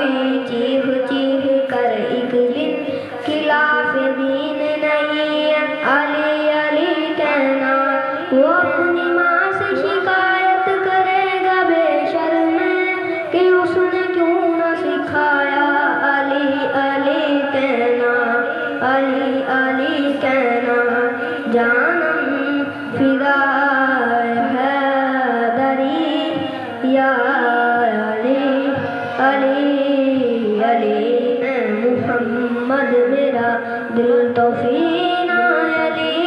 ہوئی چیخ چیخ کر ایک دن خلاف دین نہیں ہے علی علی کہنا، وہ اپنی ماں سے شکایت کرے گا بے شرم کہ اس نے کیوں نہ سکھایا علی علی کہنا، علی علی کہنا، جانم فدا حیدری یا علی علی علی، اے محمد میرا دل تو فینا علی،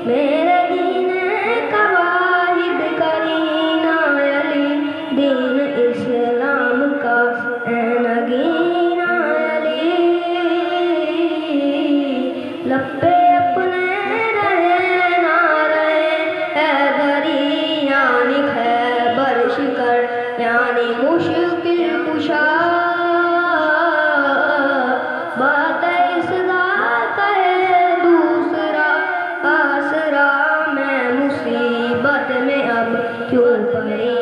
میرے دین کا واحد کرینا علی، دین اسلام کا اے نگینا علی، لب پہ اپنے رہے نہ رہے حیدری یعنی خیبر شکر یعنی مشکل کشا، بات اس ذات ہے دوسرا آسرا، میں مصیبت میں اب کیوں پڑی